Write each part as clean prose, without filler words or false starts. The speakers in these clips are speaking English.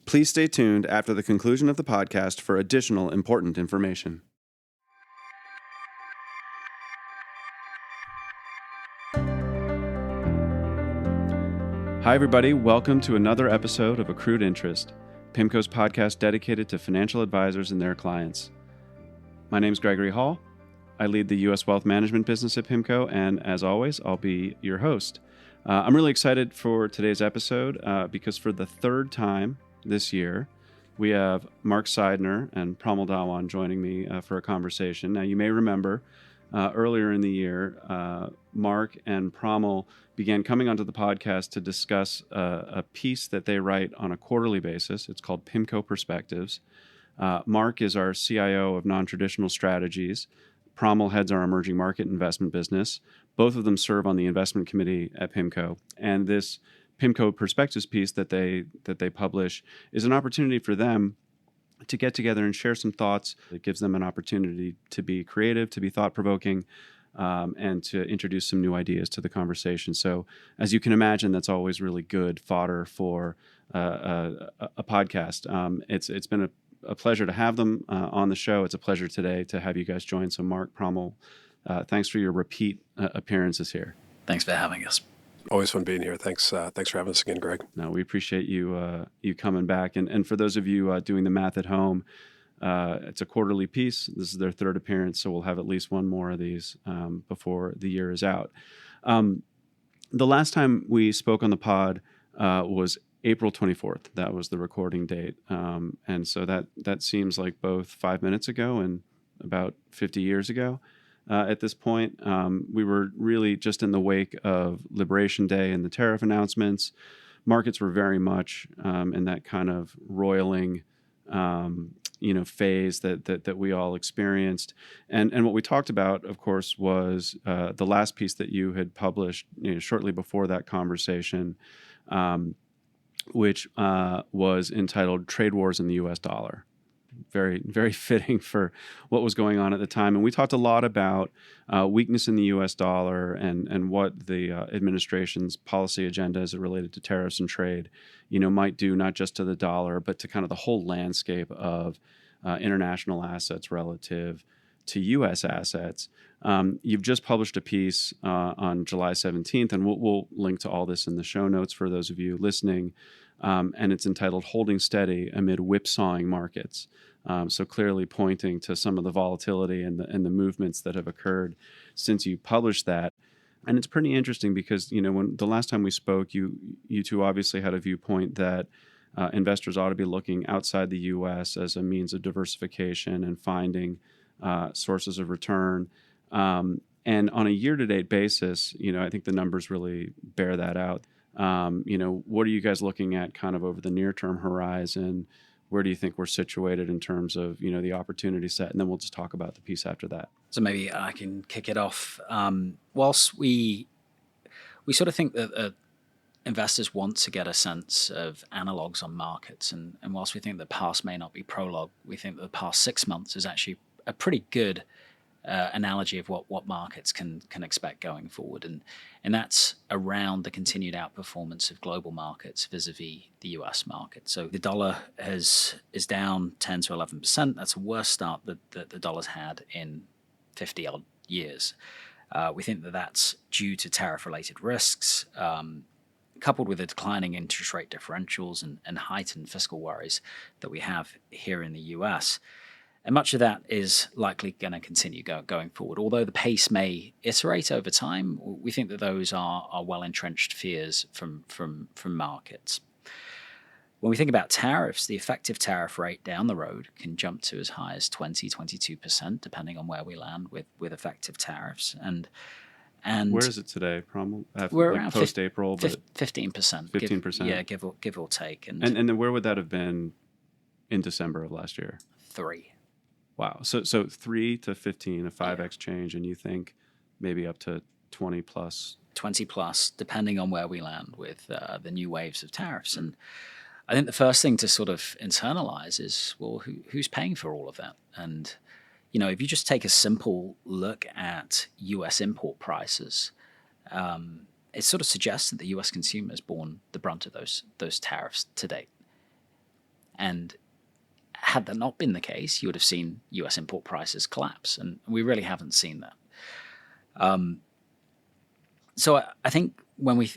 Please stay tuned after the conclusion of the podcast for additional important information. Hi, everybody. Welcome to another episode of Accrued Interest, PIMCO's podcast dedicated to financial advisors and their clients. My name is Gregory Hall. I lead the U.S. Wealth Management business at PIMCO, and as always, I'll be your host. I'm really excited for today's episode because for the third time this year, we have Marc Seidner and Pramol Dhawan joining me for a conversation. Now, you may remember earlier in the year, Marc and Pramol began coming onto the podcast to discuss a piece that they write on a quarterly basis. It's called PIMCO Perspectives. Marc is our CIO of non-traditional strategies. Pramol heads our emerging market investment business. Both of them serve on the investment committee at PIMCO. And this PIMCO Perspectives piece that they publish is an opportunity for them to get together and share some thoughts. It gives them an opportunity to be creative, to be thought-provoking, and to introduce some new ideas to the conversation. So as you can imagine, that's always really good fodder for a podcast. It's been a pleasure to have them on the show. It's a pleasure today to have you guys join. So Marc, Pramol, thanks for your repeat appearances here. Thanks for having us. Always fun being here. Thanks for having us again, Greg. No, we appreciate you coming back. And for those of you doing the math at home, it's a quarterly piece. This is their third appearance, so we'll have at least one more of these before the year is out. The last time we spoke on the pod was April 24th. That was the recording date. And so that seems like both 5 minutes ago and about 50 years ago. At this point, we were really just in the wake of Liberation Day and the tariff announcements. Markets were very much in that kind of roiling, phase that we all experienced. And what we talked about, of course, was the last piece that you had published shortly before that conversation, which was entitled "Trade Wars in the U.S. Dollar." Very, very fitting for what was going on at the time. And we talked a lot about weakness in the U.S. dollar and what the administration's policy agenda as it related to tariffs and trade, might do not just to the dollar, but to kind of the whole landscape of international assets relative to U.S. assets. You've just published a piece on July 17th, and we'll link to all this in the show notes for those of you listening. And it's entitled "Holding Steady Amid Whipsawing Markets." So clearly pointing to some of the volatility and the movements that have occurred since you published that. And it's pretty interesting because, when the last time we spoke, you two obviously had a viewpoint that investors ought to be looking outside the U.S. as a means of diversification and finding sources of return. And on a year-to-date basis, I think the numbers really bear that out. What are you guys looking at kind of over the near-term horizon? Where do you think we're situated in terms of, the opportunity set? And then we'll just talk about the piece after that. So maybe I can kick it off. Whilst we sort of think that investors want to get a sense of analogs on markets, and whilst we think the past may not be prologue, we think that the past 6 months is actually a pretty good analogy of what markets can expect going forward, and that's around the continued outperformance of global markets vis-a-vis the US market. So the dollar is down 10 to 11%. That's a worse start that the dollar's had in 50 odd years. We think that that's due to tariff-related risks, coupled with the declining interest rate differentials and heightened fiscal worries that we have here in the US. And much of that is likely going to continue going forward. Although the pace may iterate over time, we think that those are well-entrenched fears from markets. When we think about tariffs, the effective tariff rate down the road can jump to as high as 22%, depending on where we land with effective tariffs. And where is it today, Pramol? We're around post-April, but 15%. 15%. Yeah, give or take. And then where would that have been in December of last year? 3. Wow. So 3 to 15, a 5x change, and you think maybe up to 20 plus? 20 plus, depending on where we land with the new waves of tariffs. And I think the first thing to sort of internalize is, well, who's paying for all of that? And, if you just take a simple look at US import prices, it sort of suggests that the US consumer has borne the brunt of those tariffs to date. And had that not been the case, you would have seen US import prices collapse. And we really haven't seen that. So I think when we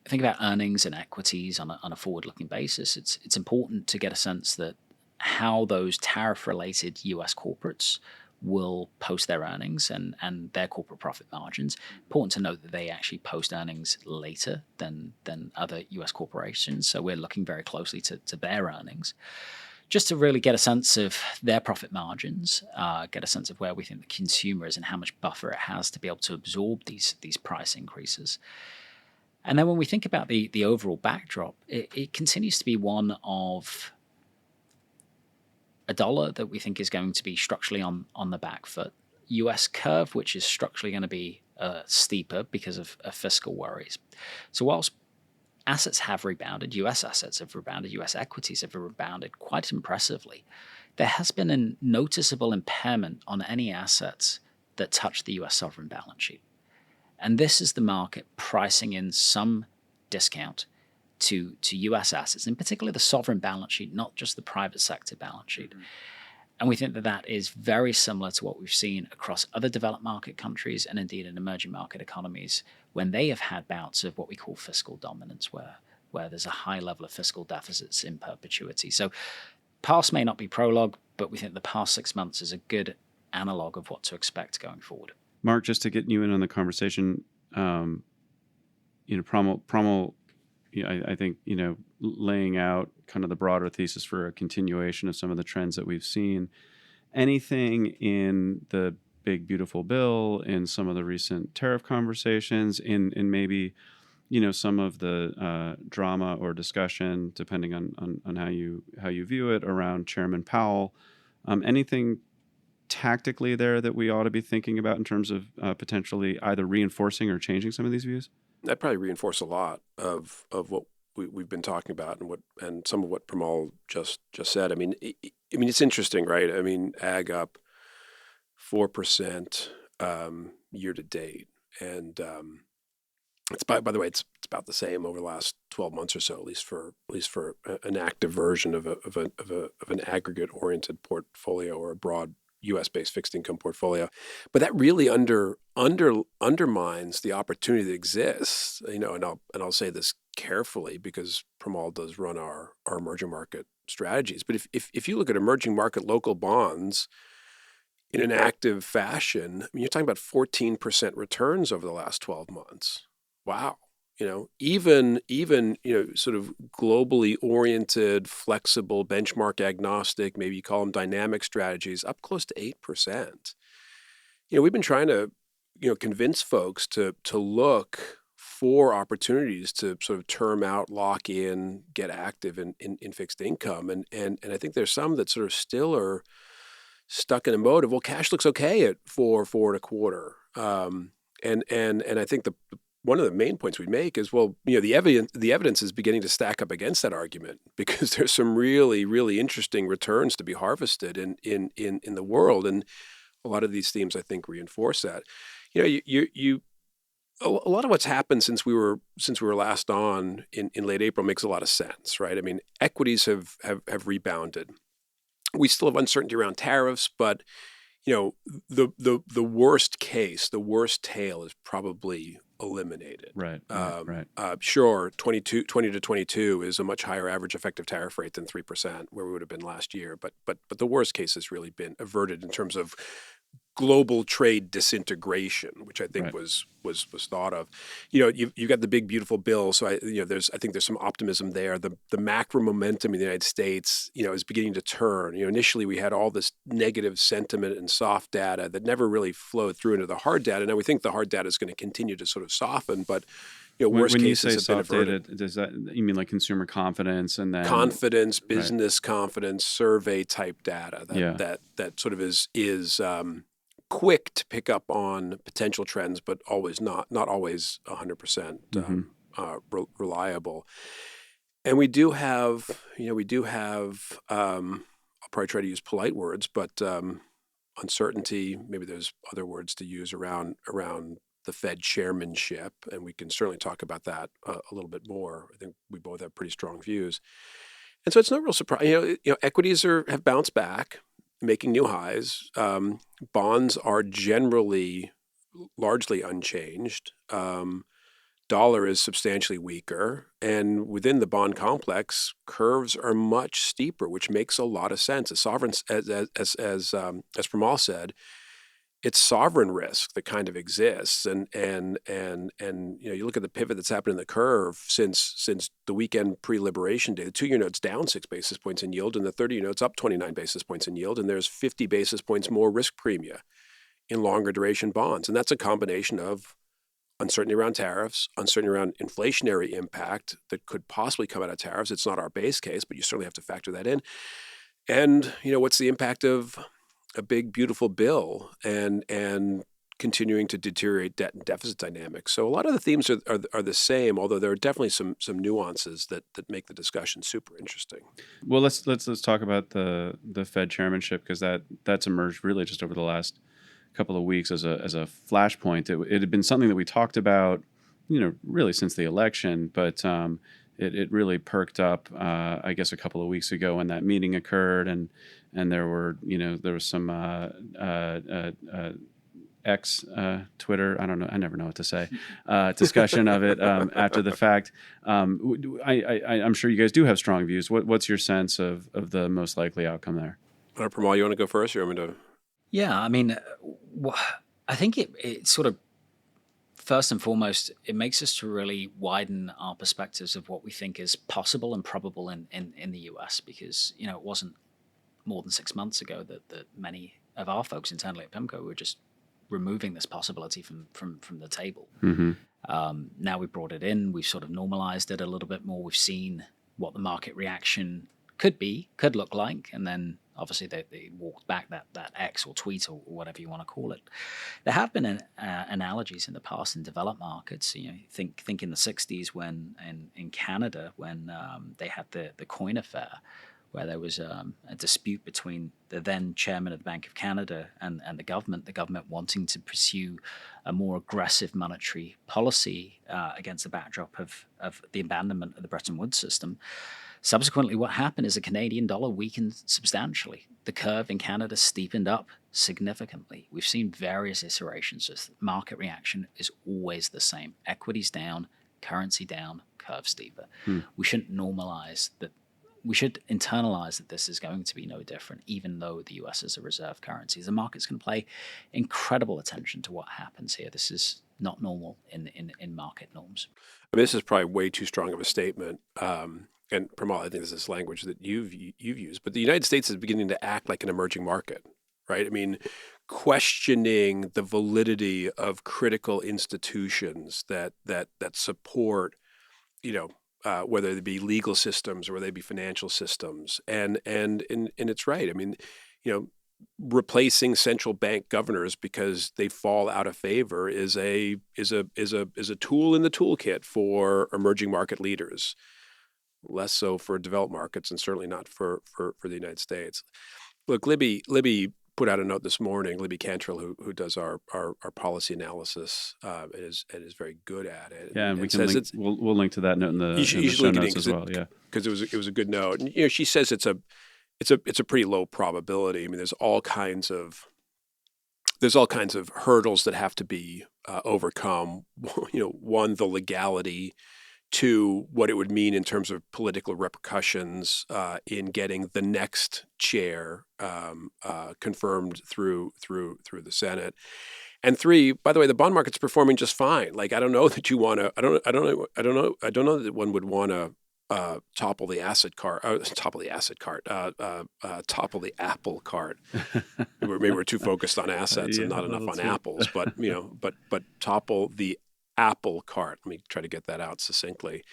think about earnings and equities on a forward-looking basis, it's important to get a sense that how those tariff-related US corporates will post their earnings and their corporate profit margins. Important to note that they actually post earnings later than other US corporations. So we're looking very closely to their earnings, just to really get a sense of their profit margins, get a sense of where we think the consumer is and how much buffer it has to be able to absorb these price increases. And then when we think about the overall backdrop, it continues to be one of a dollar that we think is going to be structurally on the back foot. US curve, which is structurally going to be steeper because of fiscal worries. So whilst assets have rebounded, US assets have rebounded, US equities have rebounded quite impressively, there has been a noticeable impairment on any assets that touch the US sovereign balance sheet. And this is the market pricing in some discount to US assets, in particular the sovereign balance sheet, not just the private sector balance sheet. Mm-hmm. And we think that that is very similar to what we've seen across other developed market countries and indeed in emerging market economies when they have had bouts of what we call fiscal dominance, where there's a high level of fiscal deficits in perpetuity. So past may not be prologue, but we think the past 6 months is a good analog of what to expect going forward. Marc, just to get you in on the conversation, Pramol, I think, laying out kind of the broader thesis for a continuation of some of the trends that we've seen. Anything in the big, beautiful bill, in some of the recent tariff conversations, in maybe, some of the drama or discussion, depending on how you view it, around Chairman Powell, anything tactically there that we ought to be thinking about in terms of potentially either reinforcing or changing some of these views? I'd probably reinforce a lot of what we've been talking about and some of what Pramol just said. I mean, it's interesting, right? I mean, ag up 4% year to date, and it's by the way, it's about the same over the last 12 months or so, at least for an active version of an aggregate oriented portfolio or a broad U.S.-based fixed income portfolio. But that really undermines the opportunity that exists, and I'll say this carefully because Pramol does run our emerging market strategies. But if you look at emerging market local bonds in an active fashion, I mean, you're talking about 14% returns over the last 12 months. Wow. Even sort of globally oriented, flexible, benchmark agnostic, maybe you call them dynamic strategies, up close to 8%. We've been trying to, convince folks to look for opportunities to sort of term out, lock in, get active in fixed income. And I think there's some that sort of still are stuck in a mode of, well, cash looks okay at 4.25. And I think one of the main points we make is, well, the evidence is beginning to stack up against that argument because there's some really, really interesting returns to be harvested in the world, and a lot of these themes I think reinforce that. A lot of what's happened since we were last on in late April makes a lot of sense, right? I mean, equities have rebounded. We still have uncertainty around tariffs, but the worst case, the worst tail is probably eliminated. Right. Sure, 20 to 22 is a much higher average effective tariff rate than 3%, where we would have been last year. But the worst case has really been averted in terms of global trade disintegration, which I think was thought of. You've got the big beautiful bill, so I think there's some optimism there. The macro momentum in the United States, is beginning to turn. Initially we had all this negative sentiment and soft data that never really flowed through into the hard data. Now we think the hard data is going to continue to sort of soften, but worst when cases you say have been soft data, averted. does that you mean like consumer confidence and then Confidence, business confidence, survey type data that sort of is quick to pick up on potential trends, but always not always 100% reliable. And we do have I'll probably try to use polite words, but uncertainty. Maybe there's other words to use around the Fed chairmanship, and we can certainly talk about that a little bit more. I think we both have pretty strong views. And so it's no real surprise. Equities have bounced back, making new highs. Bonds are generally largely unchanged. Dollar is substantially weaker, and within the bond complex, curves are much steeper, which makes a lot of sense. As sovereigns, as Pramol said, it's sovereign risk that kind of exists, and you look at the pivot that's happened in the curve since the weekend pre-liberation day. The 2-year note's down 6 basis points in yield, and the 30-year note's up 29 basis points in yield, and there's 50 basis points more risk premia in longer duration bonds, and that's a combination of uncertainty around tariffs, uncertainty around inflationary impact that could possibly come out of tariffs. It's not our base case, but you certainly have to factor that in. And what's the impact of a big, beautiful bill and continuing to deteriorate debt and deficit dynamics? So a lot of the themes are the same, although there are definitely some nuances that make the discussion super interesting. Well, let's talk about the Fed chairmanship, because that's emerged really just over the last couple of weeks as a flashpoint. It had been something that we talked about, really since the election, but it really perked up, I guess, a couple of weeks ago when that meeting occurred, and there was some X Twitter, I don't know, I never know what to say, discussion of it after the fact. I'm sure you guys do have strong views. What's your sense of the most likely outcome there? Pramol, you want to go first, or you want me to? Yeah, I mean, I think it sort of, first and foremost, it makes us to really widen our perspectives of what we think is possible and probable in the US, because, it wasn't more than 6 months ago that many of our folks internally at PIMCO were just removing this possibility from the table. Mm-hmm. Now we've brought it in, we've sort of normalized it a little bit more. We've seen what the market reaction could look like, and then obviously they walked back that X or tweet or whatever you want to call it. There have been analogies in the past in developed markets. Think in the 60s when in Canada, when they had the coin affair, where there was a dispute between the then chairman of the Bank of Canada and the government wanting to pursue a more aggressive monetary policy against the backdrop of the abandonment of the Bretton Woods system. Subsequently, what happened is the Canadian dollar weakened substantially. The curve in Canada steepened up significantly. We've seen various iterations. Of market reaction is always the same. Equities down, currency down, curve steeper. We shouldn't normalize that. We should internalize that this is going to be no different, even though the US is a reserve currency. The market's going to pay incredible attention to what happens here. This is not normal in market norms. I mean, this is probably way too strong of a statement. And Pramol, I think this is language that you've used, but the United States is beginning to act like an emerging market, right? I mean, questioning the validity of critical institutions that support, whether they be legal systems or whether they be financial systems, and it's right. I mean, replacing central bank governors because they fall out of favor is a tool in the toolkit for emerging market leaders. Less so for developed markets, and certainly not for the United States. Look, Libby put out a note this morning. Libby Cantrell, who does our policy analysis, and is very good at it. Yeah, and we can link. We'll link to that note in the show notes as well. Yeah, because it was a good note. And, she says it's a pretty low probability. I mean, there's all kinds of hurdles that have to be overcome. One, the legality. To what it would mean in terms of political repercussions in getting the next chair confirmed through the Senate, and 3, by the way, the bond market's performing just fine. Like, I don't know that you want to. I don't know that one would want to topple the apple cart. Maybe we're too focused on assets and not enough on apples. But but topple the apple cart. Let me try to get that out succinctly.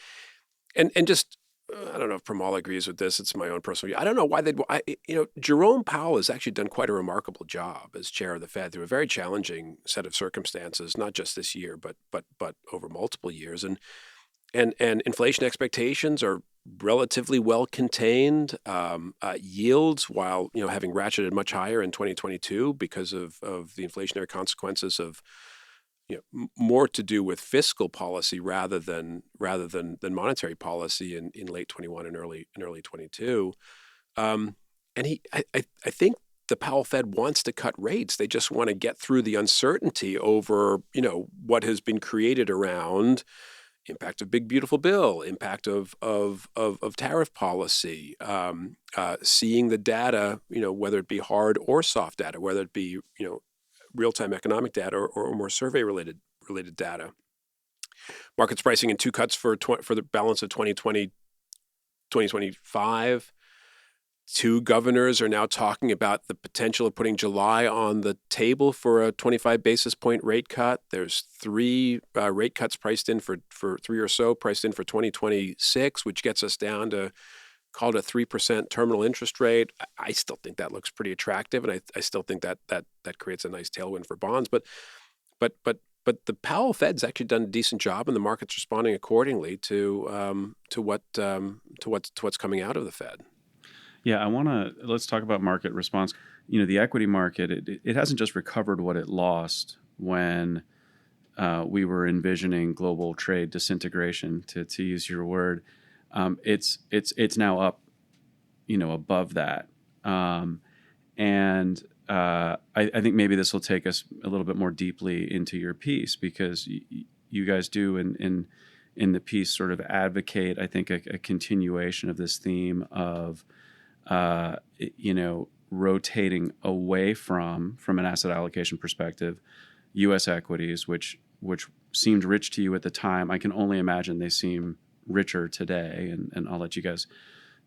And just, I don't know if Pramol agrees with this. It's my own personal view. I don't know why Jerome Powell has actually done quite a remarkable job as chair of the Fed through a very challenging set of circumstances, not just this year, but over multiple years. And inflation expectations are relatively well contained. Yields, while having ratcheted much higher in 2022 because of the inflationary consequences of more to do with fiscal policy rather than monetary policy in late 21 and early 22. And I think the Powell Fed wants to cut rates. They just want to get through the uncertainty over what has been created around impact of Big Beautiful Bill, impact of tariff policy, seeing the data, whether it be hard or soft data, whether it be real-time economic data or more survey-related data. Markets pricing in 2 cuts for the balance of 2020, 2025. 2 governors are now talking about the potential of putting July on the table for a 25 basis point rate cut. There's 3 rate cuts priced in for 3 or so priced in for 2026, which gets us down to call it a 3% terminal interest rate. I still think that looks pretty attractive, and I still think that creates a nice tailwind for bonds. But the Powell Fed's actually done a decent job, and the market's responding accordingly to what's coming out of the Fed. Yeah, let's talk about market response. The equity market, it hasn't just recovered what it lost when we were envisioning global trade disintegration, to use your word. It's now up, above that. And I think maybe this will take us a little bit more deeply into your piece, because you guys do in the piece sort of advocate, I think, a continuation of this theme of rotating away from an asset allocation perspective, U.S. equities, which seemed rich to you at the time. I can only imagine they seem richer today, and I'll let you guys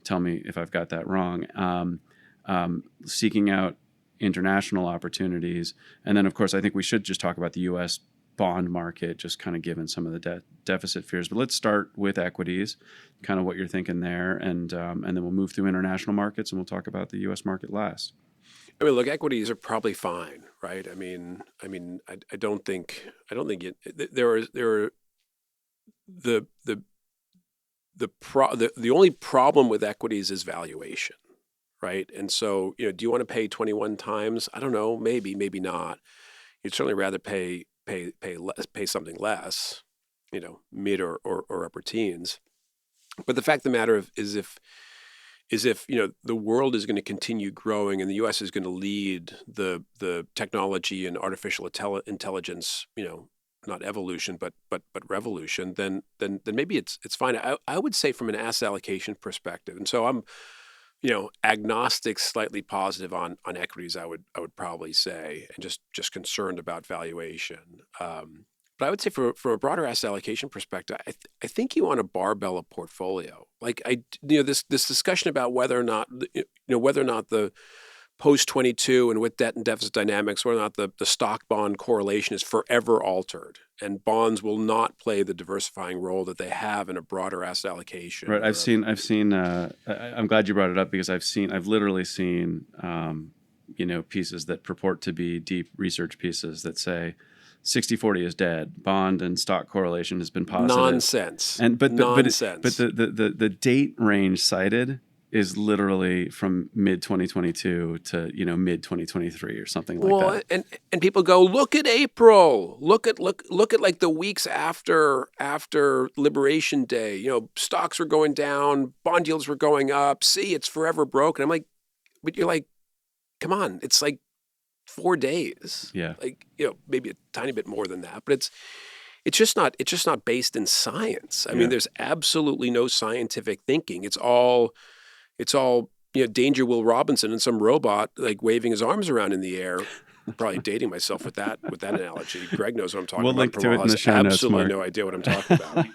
tell me if I've got that wrong. Seeking out international opportunities, and then of course I think we should just talk about the U.S. bond market, just kind of given some of the deficit fears. But let's start with equities, kind of what you're thinking there, and then we'll move through international markets, and we'll talk about the U.S. market last. I mean, look, equities are probably fine, right? I don't think there are the only problem with equities is valuation, right? And so, do you want to pay 21 times? I don't know, maybe not. You'd certainly rather pay something less, mid or upper teens. But the fact of the matter is if the world is going to continue growing and the U.S. is going to lead the technology and artificial intelligence, not evolution but revolution, then maybe it's fine. I would say from an asset allocation perspective, and so I'm agnostic, slightly positive on equities, I would probably say, and just concerned about valuation. But I would say from a broader asset allocation perspective, I think you want to barbell a portfolio. Like this discussion about whether or not the post-22 and with debt and deficit dynamics, whether or not the stock bond correlation is forever altered, and bonds will not play the diversifying role that they have in a broader asset allocation. Right. I've seen. I'm glad you brought it up, because I've literally seen, pieces that purport to be deep research pieces that say 60-40 is dead. Bond and stock correlation has been positive. Nonsense. Nonsense. But the date range cited is literally from mid 2022 to mid 2023 or something like that. And people go, look at April. Look at like the weeks after Liberation Day. Stocks were going down, bond yields were going up. See, it's forever broke. And I'm like, but you're like, come on, it's like 4 days. Yeah. Like, maybe a tiny bit more than that, but it's just not based in science. I mean, there's absolutely no scientific thinking. It's all Danger Will Robinson and some robot like waving his arms around in the air. I'm probably dating myself with that analogy. Greg knows what I'm talking about. We'll link to it in the show notes, absolutely Mark. no idea what I'm talking about.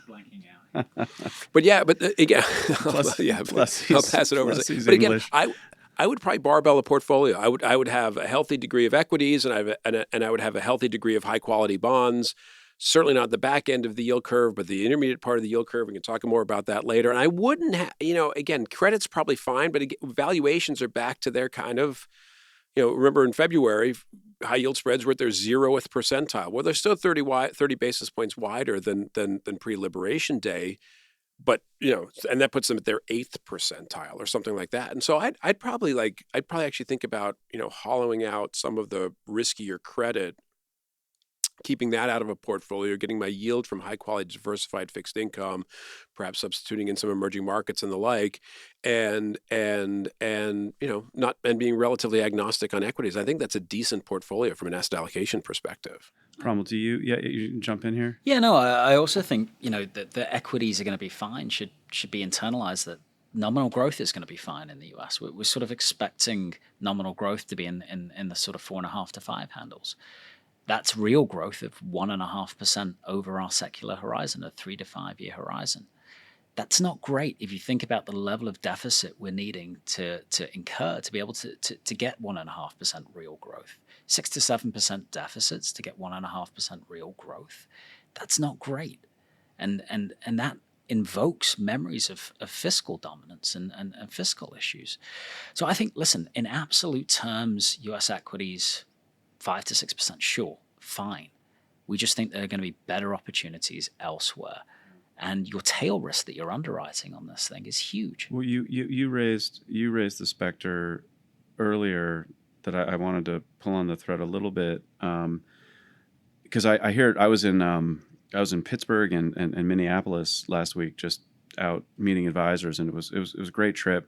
But again, I'll pass it over. But again, I would probably barbell a portfolio. I would have a healthy degree of equities, and I would have a healthy degree of high quality bonds. Certainly not the back end of the yield curve, but the intermediate part of the yield curve. We can talk more about that later. And I wouldn't have, again, credit's probably fine, but valuations are back to their kind of, remember in February, high yield spreads were at their 0th percentile. Well, they're still 30 basis points wider than pre-Liberation Day, but and that puts them at their 8th percentile or something like that. And so I'd probably actually think about hollowing out some of the riskier credit keeping that out of a portfolio, getting my yield from high quality diversified fixed income, perhaps substituting in some emerging markets and the like, and not being relatively agnostic on equities. I think that's a decent portfolio from an asset allocation perspective. Pramol, do you? Yeah, you jump in here. Yeah, no, I also think that the equities are going to be fine. Should be internalized that nominal growth is going to be fine in the US. We're sort of expecting nominal growth to be in the sort of 4.5 to 5 handles. That's real growth of 1.5% over our secular horizon, a 3 to 5 year horizon. That's not great if you think about the level of deficit we're needing to incur to be able to get 1.5% real growth. 6 to 7% deficits to get 1.5% real growth. That's not great. And that invokes memories of fiscal dominance and fiscal issues. So I think, listen, in absolute terms, US equities, 5 to 6%, sure, fine. We just think there are going to be better opportunities elsewhere. And your tail risk that you're underwriting on this thing is huge. Well, you raised the specter earlier that I wanted to pull on the thread a little bit, because I hear I was in Pittsburgh and Minneapolis last week, just out meeting advisors, and it was a great trip.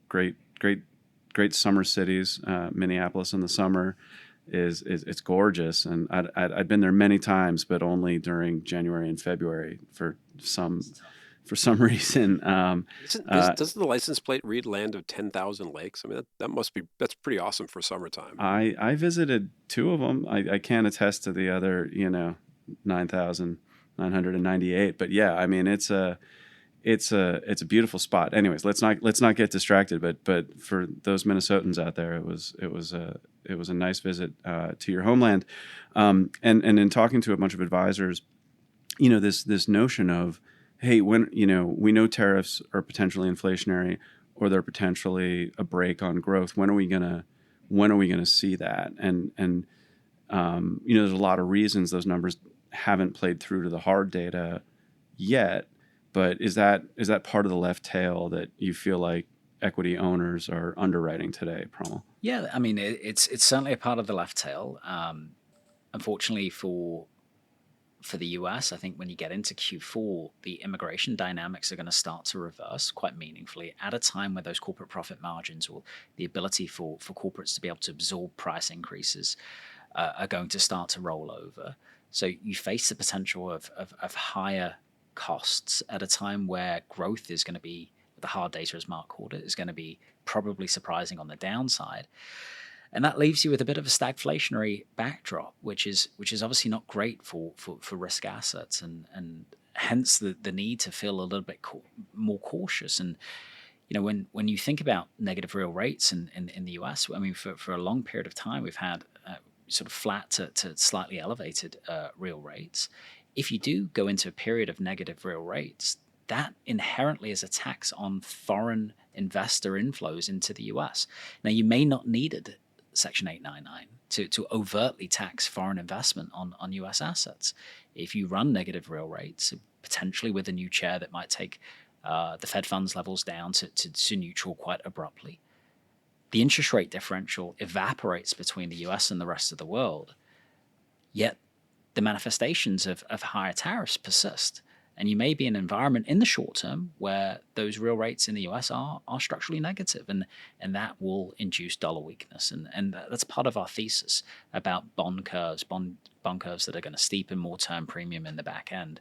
Great summer cities. Minneapolis in the summer it's gorgeous, and I'd been there many times, but only during January and February for some reason. Does the license plate read "Land of 10,000 Lakes"? I mean, that's pretty awesome for summertime. I visited 2 of them. I can't attest to the other 9,998, but yeah, I mean it's a beautiful spot. Anyways, let's not get distracted. But for those Minnesotans out there, it was a nice visit to your homeland. And in talking to a bunch of advisors, this notion of, hey, when we know tariffs are potentially inflationary or they're potentially a brake on growth. When are we gonna see that? And there's a lot of reasons those numbers haven't played through to the hard data yet. But is that part of the left tail that you feel like equity owners are underwriting today, Pramol? Yeah, I mean, it's certainly a part of the left tail. Unfortunately for the US, I think when you get into Q4, the immigration dynamics are going to start to reverse quite meaningfully at a time where those corporate profit margins or the ability for corporates to be able to absorb price increases are going to start to roll over. So you face the potential of higher costs at a time where growth is going to be, the hard data as Marc called it, is going to be probably surprising on the downside. And that leaves you with a bit of a stagflationary backdrop, which is obviously not great for risk assets, and hence the need to feel a little bit more cautious. And when you think about negative real rates in the US, I mean, for a long period of time, we've had sort of flat to slightly elevated real rates. If you do go into a period of negative real rates, that inherently is a tax on foreign investor inflows into the US. Now, you may not need Section 899 to overtly tax foreign investment on US assets. If you run negative real rates, potentially with a new chair that might take the Fed funds levels down to neutral quite abruptly, the interest rate differential evaporates between the US and the rest of the world, yet the manifestations of higher tariffs persist. And you may be in an environment in the short term where those real rates in the US are structurally negative, and that will induce dollar weakness. And that's part of our thesis about bond curves that are going to steepen more term premium in the back end.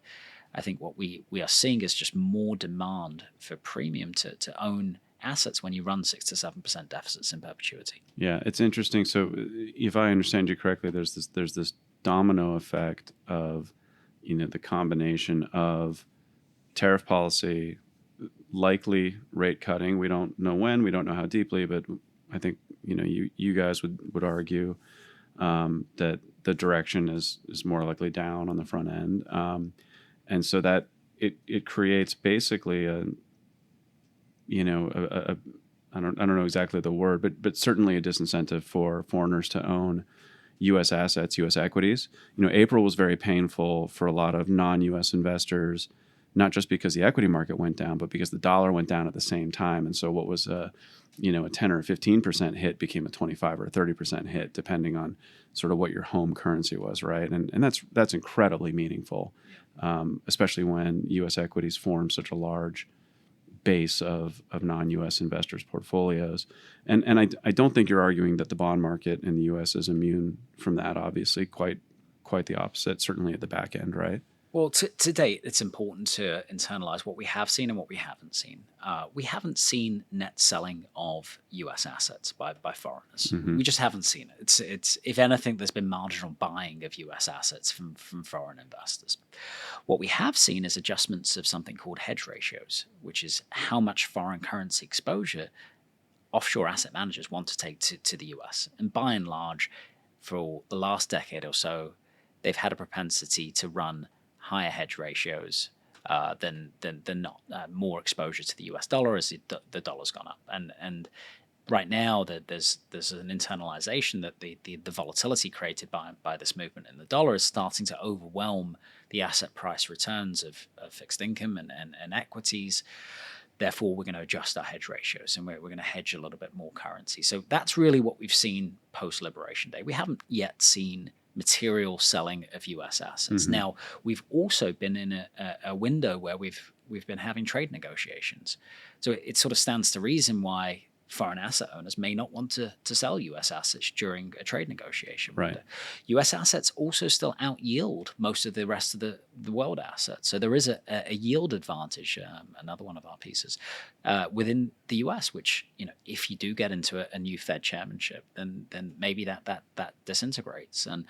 I think what we are seeing is just more demand for premium to own assets when you run 6 to 7% deficits in perpetuity. Yeah, it's interesting. So if I understand you correctly, there's this domino effect of the combination of tariff policy, likely rate cutting. We don't know when, we don't know how deeply, but I think you guys would argue that the direction is more likely down on the front end, and so that it creates basically I don't know exactly the word, but certainly a disincentive for foreigners to own U.S. assets, U.S. equities. April was very painful for a lot of non-U.S. investors not just because the equity market went down, but because the dollar went down at the same time. And so what was a 10 or 15% hit became a 25 or 30% hit, depending on sort of what your home currency was, right? And that's incredibly meaningful, especially when U.S. equities form such a large base of non-U.S. investors' portfolios. And I don't think you're arguing that the bond market in the U.S. is immune from that, obviously. Quite the opposite, certainly at the back end, right? Well, to date, it's important to internalize what we have seen and what we haven't seen. We haven't seen net selling of U.S. assets by foreigners. Mm-hmm. We just haven't seen it. It's if anything, there's been marginal buying of U.S. assets from foreign investors. What we have seen is adjustments of something called hedge ratios, which is how much foreign currency exposure offshore asset managers want to take to the U.S. And by and large, for the last decade or so, they've had a propensity to run higher hedge ratios than not, more exposure to the US dollar as the dollar's gone up. And right now there's an internalization that the volatility created by this movement in the dollar is starting to overwhelm the asset price returns of fixed income and equities. Therefore, we're going to adjust our hedge ratios and we're going to hedge a little bit more currency. So that's really what we've seen post-Liberation Day. We haven't yet seen material selling of U.S. assets. Mm-hmm. Now, we've also been in a window where we've been having trade negotiations. So it sort of stands to reason why foreign asset owners may not want to sell U.S. assets during a trade negotiation window. Right. U.S. assets also still out-yield most of the rest of the world assets. So there is a yield advantage, another one of our pieces, within the U.S., which, if you do get into a new Fed chairmanship, then maybe that disintegrates. And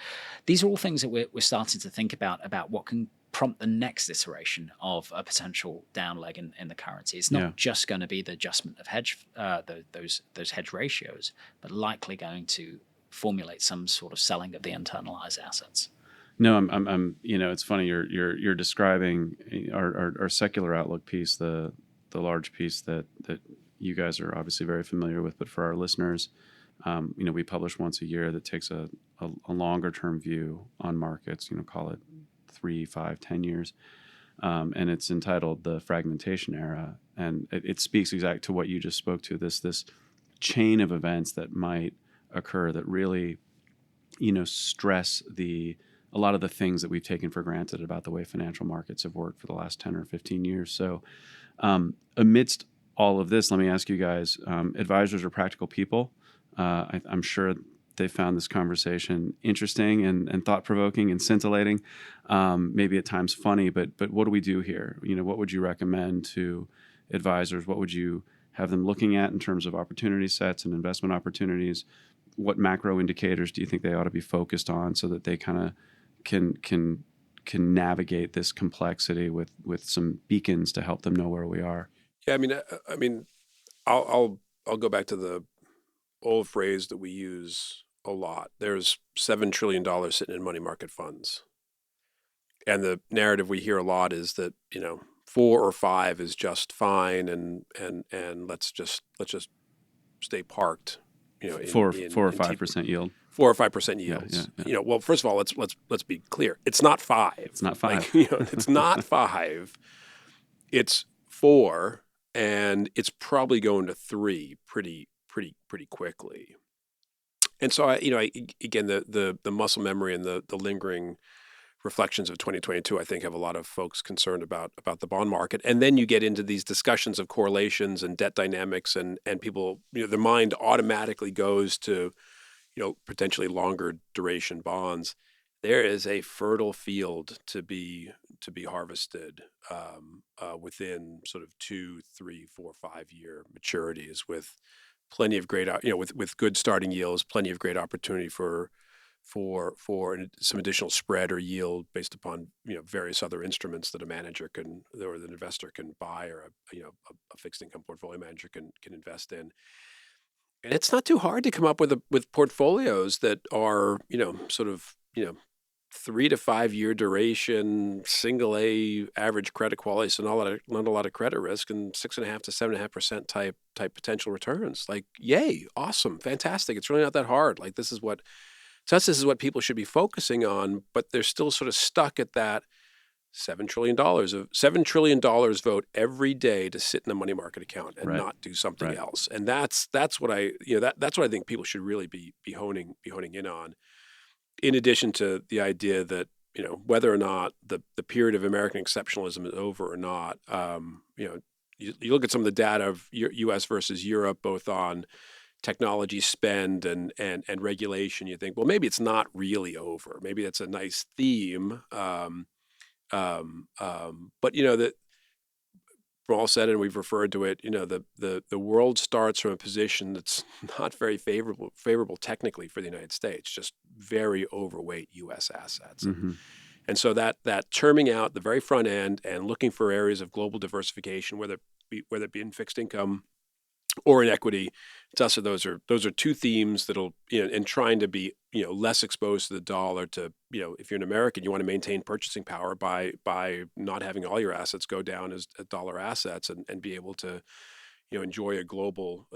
these are all things that we're starting to think about what can prompt the next iteration of a potential down leg in the currency. It's not just going to be the adjustment of those hedge ratios, but likely going to formulate some sort of selling of the internalized assets. No, I'm it's funny you're describing our secular outlook piece, the large piece that you guys are obviously very familiar with, but for our listeners, we publish once a year that takes a longer term view on markets, call it 3, 5, 10 years. And it's entitled The Fragmentation Era. And it speaks exactly to what you just spoke to, this chain of events that might occur that really, stress a lot of the things that we've taken for granted about the way financial markets have worked for the last 10 or 15 years. So amidst all of this, let me ask you guys, advisors are practical people. I'm sure they found this conversation interesting and thought-provoking and scintillating, maybe at times funny, but what do we do here? What would you recommend to advisors? What would you have them looking at in terms of opportunity sets and investment opportunities? What macro indicators do you think they ought to be focused on so that they kind of can navigate this complexity with some beacons to help them know where we are? Yeah, I mean, I'll go back to the old phrase that we use a lot. There's $7 trillion sitting in money market funds. And the narrative we hear a lot is that, 4 or 5 is just fine and let's just stay parked, 4 or 5% yield. 4 or 5% yields. Yeah. Well, first of all, let's be clear. It's not 5. It's not 5. It's not 5. It's 4, and it's probably going to 3 pretty quickly. And so, again, the muscle memory and the lingering reflections of 2022, I think, have a lot of folks concerned about the bond market. And then you get into these discussions of correlations and debt dynamics, and people, their mind automatically goes to, potentially longer duration bonds. There is a fertile field to be harvested within sort of 2, 3, 4, 5 year maturities with plenty of great, with good starting yields, plenty of great opportunity for some additional spread or yield based upon various other instruments that a manager can or an investor can buy, or a fixed income portfolio manager can invest in. And it's not too hard to come up with portfolios that are sort of 3 to 5 year duration, single A average credit quality, so not a lot of credit risk, and 6.5% to 7.5% type potential returns. Like, yay, awesome, fantastic! It's really not that hard. Like, this is what people should be focusing on, but they're still sort of stuck at that $7 trillion vote every day to sit in a money market account and not do something else. And that's what that's what I think people should really be honing in on. In addition to the idea that, whether or not the period of American exceptionalism is over or not, you look at some of the data of U.S. versus Europe, both on technology spend and regulation, you think, well, maybe it's not really over. Maybe that's a nice theme. But that Pramol said, and we've referred to it, the world starts from a position that's not very favorable technically for the United States, just very overweight U.S. assets. Mm-hmm. And so that terming out the very front end and looking for areas of global diversification, whether it be in fixed income or in equity, to us, those are two themes that'll, and trying to be, less exposed to the dollar. To, if you're an American, you want to maintain purchasing power by not having all your assets go down as dollar assets, and be able to, enjoy a global,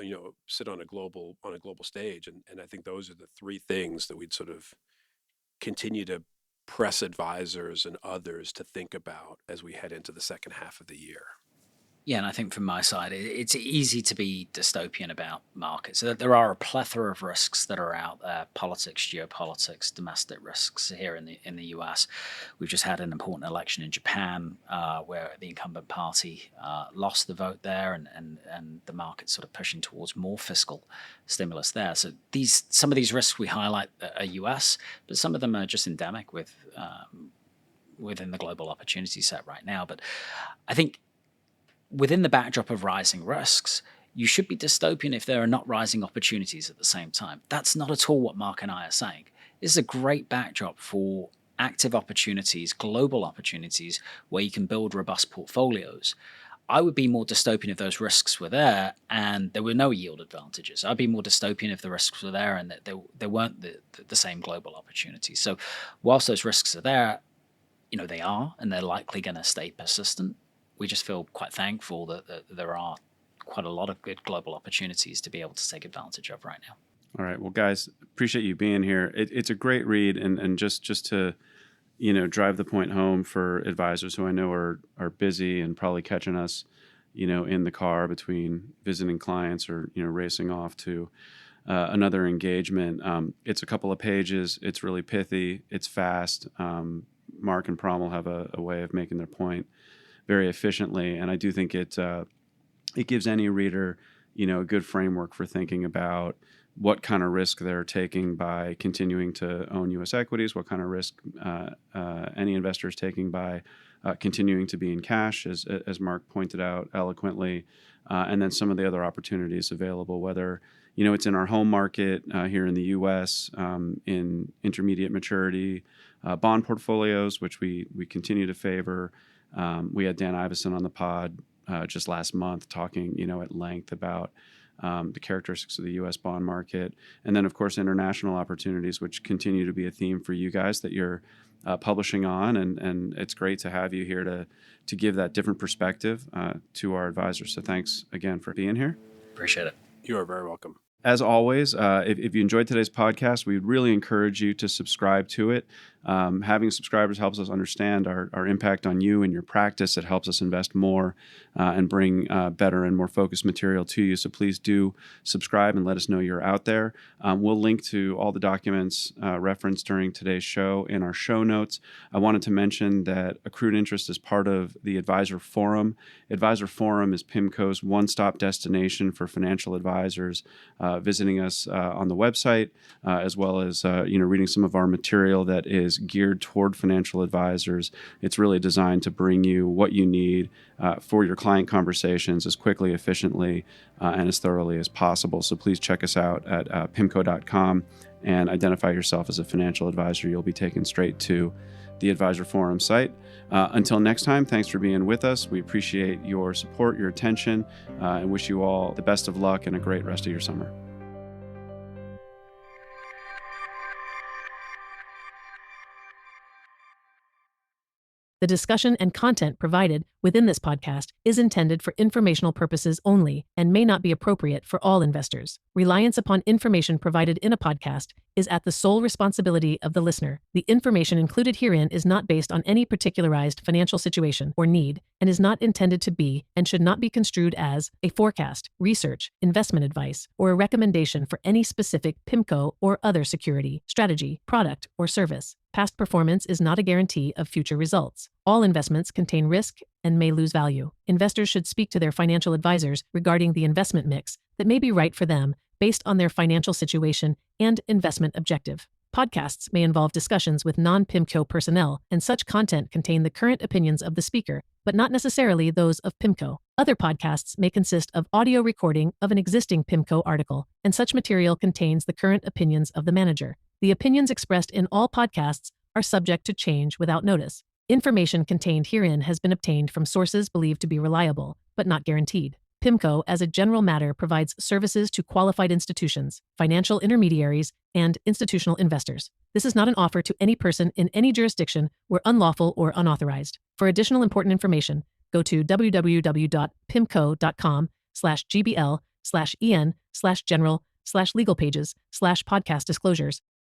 sit on a global stage. And I think those are the three things that we'd sort of continue to press advisors and others to think about as we head into the second half of the year. Yeah, and I think from my side, it's easy to be dystopian about markets. There are a plethora of risks that are out there: politics, geopolitics, domestic risks here in the US. We've just had an important election in Japan where the incumbent party lost the vote there, and the market's sort of pushing towards more fiscal stimulus there. So some of these risks we highlight are US, but some of them are just endemic within the global opportunity set right now. But I think within the backdrop of rising risks, you should be dystopian if there are not rising opportunities at the same time. That's not at all what Marc and I are saying. This is a great backdrop for active opportunities, global opportunities, where you can build robust portfolios. I would be more dystopian if those risks were there and there were no yield advantages. I'd be more dystopian if the risks were there and that there weren't the same global opportunities. So whilst those risks are there, they are, and they're likely going to stay persistent. We just feel quite thankful that there are quite a lot of good global opportunities to be able to take advantage of right now. All right. Well, guys, appreciate you being here. It's a great read, and just to, drive the point home for advisors who I know are busy and probably catching us, in the car between visiting clients or, racing off to another engagement. It's a couple of pages. It's really pithy. It's fast. Marc and Pramol have a way of making their point very efficiently, and I do think it gives any reader, a good framework for thinking about what kind of risk they're taking by continuing to own U.S. equities, what kind of risk any investor is taking by continuing to be in cash, as Marc pointed out eloquently, and then some of the other opportunities available, whether it's in our home market here in the U.S., in intermediate maturity bond portfolios, which we continue to favor. We had Dan Iveson on the pod just last month talking, at length about the characteristics of the U.S. bond market. And then, of course, international opportunities, which continue to be a theme for you guys that you're publishing on. And it's great to have you here to give that different perspective to our advisors. So thanks again for being here. Appreciate it. You are very welcome. As always, if you enjoyed today's podcast, we would really encourage you to subscribe to it. Having subscribers helps us understand our impact on you and your practice. It helps us invest more and bring better and more focused material to you. So please do subscribe and let us know you're out there. We'll link to all the documents referenced during today's show in our show notes. I wanted to mention that Accrued Interest is part of the Advisor Forum. Advisor Forum is PIMCO's one-stop destination for financial advisors visiting us on the website, as well as reading some of our material that is geared toward financial advisors. It's really designed to bring you what you need for your client conversations as quickly, efficiently, and as thoroughly as possible. So please check us out at PIMCO.com and identify yourself as a financial advisor. You'll be taken straight to the Advisor Forum site. Until next time, thanks for being with us. We appreciate your support, your attention, and wish you all the best of luck and a great rest of your summer. The discussion and content provided within this podcast is intended for informational purposes only and may not be appropriate for all investors. Reliance upon information provided in a podcast is at the sole responsibility of the listener. The information included herein is not based on any particularized financial situation or need and is not intended to be and should not be construed as a forecast, research, investment advice, or a recommendation for any specific PIMCO or other security, strategy, product, or service. Past performance is not a guarantee of future results. All investments contain risk and may lose value. Investors should speak to their financial advisors regarding the investment mix that may be right for them based on their financial situation and investment objective. Podcasts may involve discussions with non-PIMCO personnel, and such content contain the current opinions of the speaker, but not necessarily those of PIMCO. Other podcasts may consist of audio recording of an existing PIMCO article, and such material contains the current opinions of the manager. The opinions expressed in all podcasts are subject to change without notice. Information contained herein has been obtained from sources believed to be reliable, but not guaranteed. PIMCO, as a general matter, provides services to qualified institutions, financial intermediaries, and institutional investors. This is not an offer to any person in any jurisdiction where unlawful or unauthorized. For additional important information, go to www.pimco.com/gbl/en/general/legal pages/podcast disclosures